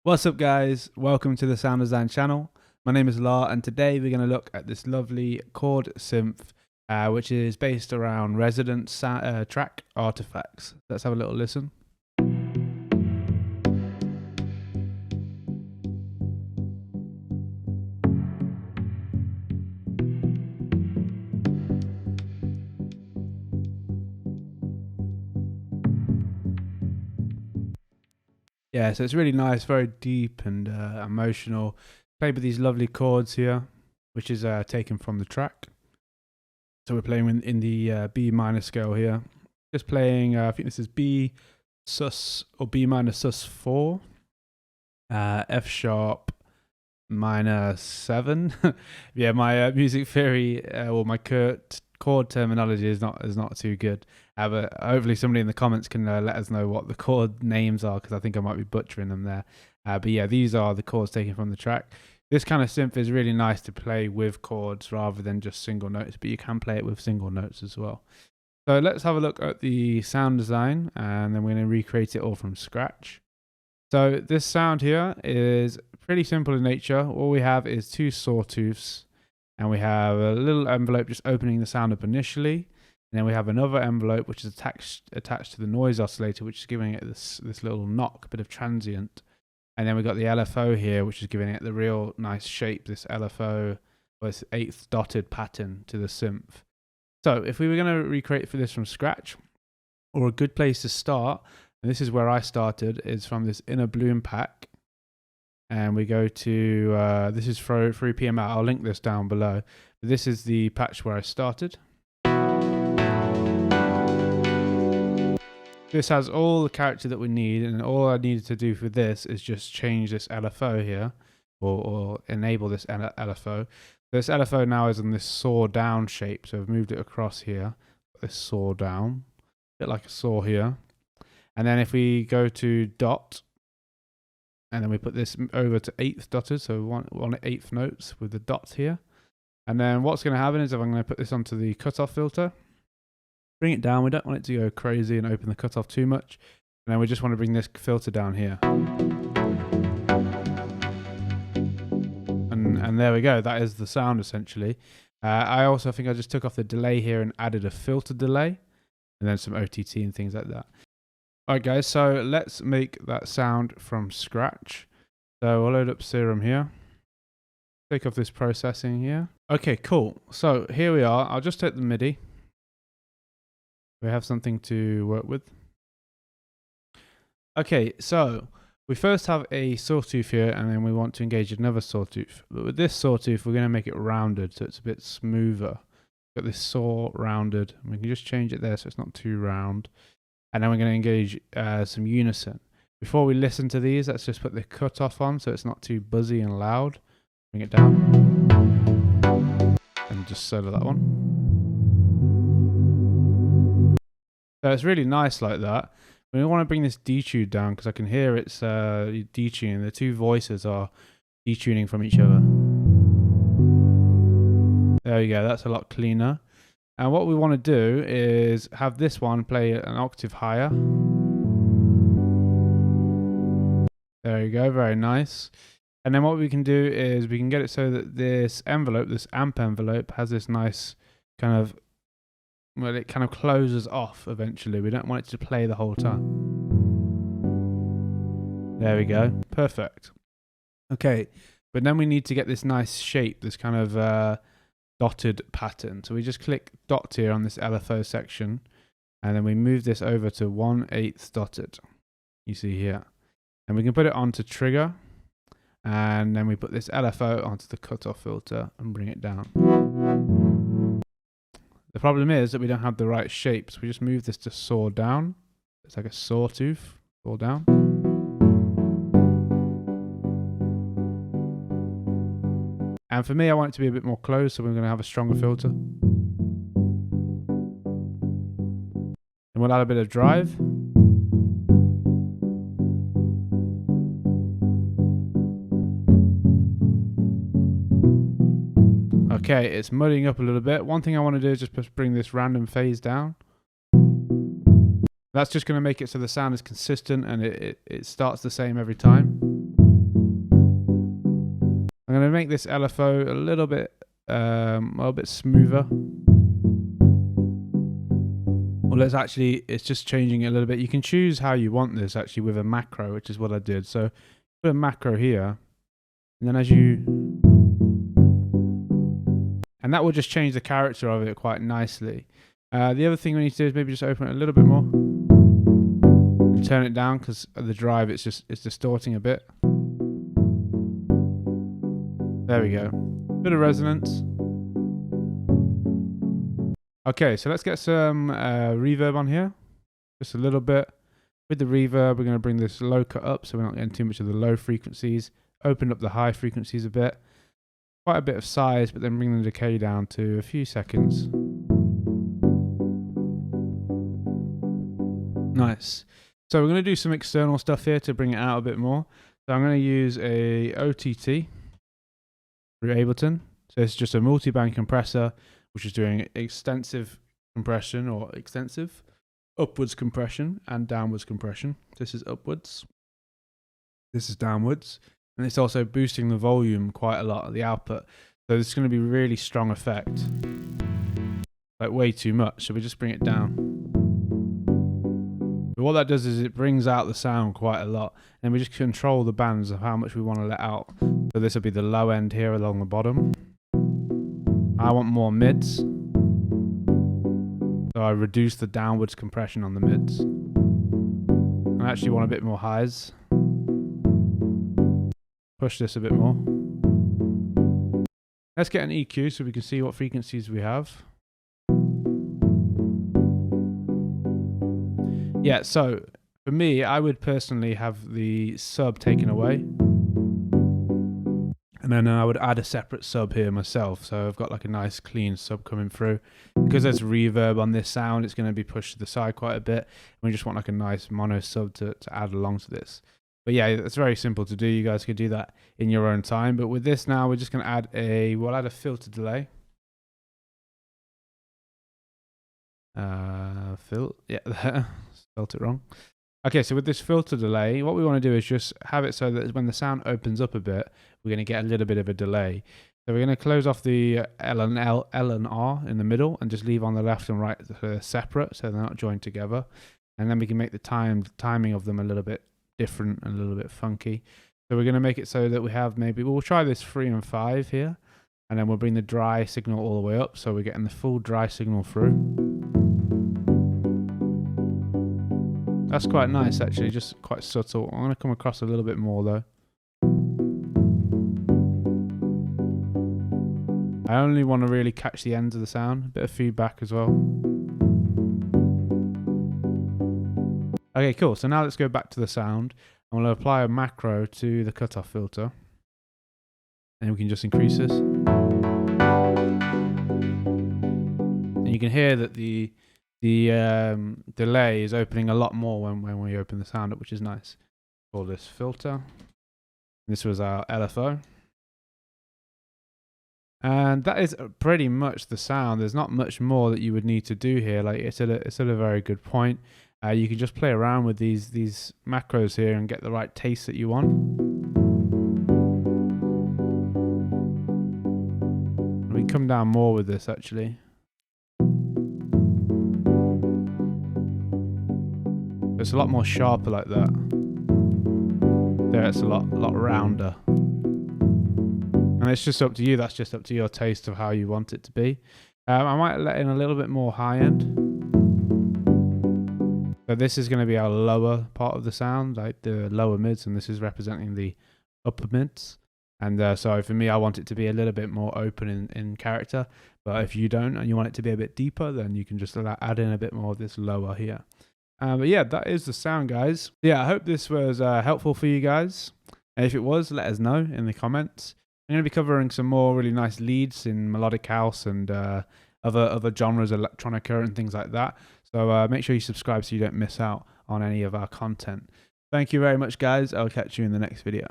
What's up guys, welcome to the Sound Design channel. My name is La and today we're going to look at this lovely Chord synth which is based around Rezident track artifacts. Let's have a little listen. Yeah, so it's really nice, very deep and emotional. Played with these lovely chords here, which is taken from the track. So we're playing in the B minor scale here. Just playing, I think this is B sus or B minor sus 4, F sharp minor 7. Yeah, my music theory or my chord terminology is not too good. But hopefully somebody in the comments can let us know what the chord names are, because I think I might be butchering them there. But yeah, these are the chords taken from the track. This kind of synth is really nice to play with chords rather than just single notes, but you can play it with single notes as well. So let's have a look at the sound design, and then we're going to recreate it all from scratch. So this sound here is pretty simple in nature. All we have is two sawtooths, and we have a little envelope just opening the sound up initially. And then we have another envelope which is attached to the noise oscillator, which is giving it this little knock, a bit of transient. And then we've got the LFO here, which is giving it the real nice shape, this LFO, or this 8th dotted pattern to the synth. So if we were going to recreate for this from scratch, or a good place to start, and this is where I started, is from this Innerbloom pack. And we go to, this is through PML, I'll link this down below. But this is the patch where I started. This has all the character that we need, and all I needed to do for this is just change this LFO here, or enable this LFO. This LFO now is in this saw down shape, so I've moved it across here, this saw down, a bit like a saw here. And then if we go to dot, and then we put this over to 8th dotted, so 1/8 notes with the dots here. And then what's going to happen is if I'm going to put this onto the cutoff filter, bring it down. We don't want it to go crazy and open the cutoff too much. And then we just want to bring this filter down here. And there we go. That is the sound essentially. I also think I just took off the delay here and added a filter delay, and then some OTT and things like that. Alright guys, so let's make that sound from scratch. So I'll load up Serum here. Take off this processing here. Okay, cool. So here we are. I'll just take the MIDI. We have something to work with. Okay, so we first have a sawtooth here, and then we want to engage another sawtooth. But with this sawtooth, we're going to make it rounded, so it's a bit smoother. Got this saw rounded, and we can just change it there so it's not too round. And then we're going to engage some unison. Before we listen to these, let's just put the cutoff on so it's not too buzzy and loud. Bring it down. And just solo that one. So it's really nice like that. We want to bring this detune down because I can hear it's detuning. The two voices are detuning from each other. There we go, that's a lot cleaner. And what we want to do is have this one play an octave higher. There you go, very nice. And then what we can do is we can get it so that this envelope, this amp envelope, has this nice kind of, well, it kind of closes off eventually. We don't want it to play the whole time. There we go. Perfect. Okay, but then we need to get this nice shape, this kind of dotted pattern. So we just click dot here on this LFO section, and then we move this over to 1/8 dotted. You see here. And we can put it onto trigger, and then we put this LFO onto the cutoff filter and bring it down. The problem is that we don't have the right shape, so we just move this to saw down. It's like a sawtooth, saw down. And for me, I want it to be a bit more closed, so we're going to have a stronger filter. And we'll add a bit of drive. Okay, it's muddying up a little bit. One thing I want to do is just bring this random phase down. That's just going to make it so the sound is consistent and it starts the same every time. I'm going to make this LFO a little bit smoother. Well, it's just changing it a little bit. You can choose how you want this actually with a macro, which is what I did. So put a macro here, and then and that will just change the character of it quite nicely. The other thing we need to do is maybe just open it a little bit more and turn it down, because of the drive it's distorting a bit. There we go. Bit of resonance. Okay, so let's get some reverb on here. Just a little bit. With the reverb, we're going to bring this low cut up so we're not getting too much of the low frequencies. Open up the high frequencies a bit. Quite a bit of size, but then bring the decay down to a few seconds. Nice. So we're going to do some external stuff here to bring it out a bit more. So I'm going to use a OTT through Ableton. So it's just a multi-band compressor, which is doing extensive compression, or extensive upwards compression and downwards compression. This is upwards. This is downwards. And it's also boosting the volume quite a lot at the output. So this is going to be really strong effect. Like way too much. So we just bring it down. But what that does is it brings out the sound quite a lot. And we just control the bands of how much we want to let out. So this will be the low end here along the bottom. I want more mids. So I reduce the downwards compression on the mids. I actually want a bit more highs. Push this a bit more. Let's get an EQ so we can see what frequencies we have. Yeah, so for me, I would personally have the sub taken away. And then I would add a separate sub here myself. So I've got like a nice clean sub coming through. Because there's reverb on this sound, it's going to be pushed to the side quite a bit. And we just want like a nice mono sub to add along to this. But yeah, it's very simple to do. You guys could do that in your own time. But with this now, we're just going to add we'll add a filter delay. Yeah, spelt it wrong. Okay, so with this filter delay, what we want to do is just have it so that when the sound opens up a bit, we're going to get a little bit of a delay. So we're going to close off the L and R in the middle and just leave on the left and right separate so they're not joined together. And then we can make the timing of them a little bit different and a little bit funky. So we're going to make it so that we have we'll try this 3 and 5 here. And then we'll bring the dry signal all the way up so we're getting the full dry signal through. That's quite nice actually, just quite subtle. I'm going to come across a little bit more though. I only want to really catch the ends of the sound, a bit of feedback as well. Okay, cool. So now let's go back to the sound. I'm going to apply a macro to the cutoff filter. And we can just increase this. And you can hear that the delay is opening a lot more when we open the sound up, which is nice. Call this filter. This was our LFO. And that is pretty much the sound. There's not much more that you would need to do here. Like it's at a very good point. You can just play around with these macros here and get the right taste that you want. And we can come down more with this actually. It's a lot more sharper like that. There it's a lot rounder. And it's just up to you. That's just up to your taste of how you want it to be. I might let in a little bit more high end. So this is going to be our lower part of the sound, like the lower mids, and this is representing the upper mids. And so for me, I want it to be a little bit more open in character. But if you don't and you want it to be a bit deeper, then you can just add in a bit more of this lower here. But yeah, that is the sound, guys. Yeah, I hope this was helpful for you guys. And if it was, let us know in the comments. I'm going to be covering some more really nice leads in melodic house and other genres, electronica and things like that. So make sure you subscribe so you don't miss out on any of our content. Thank you very much, guys. I'll catch you in the next video.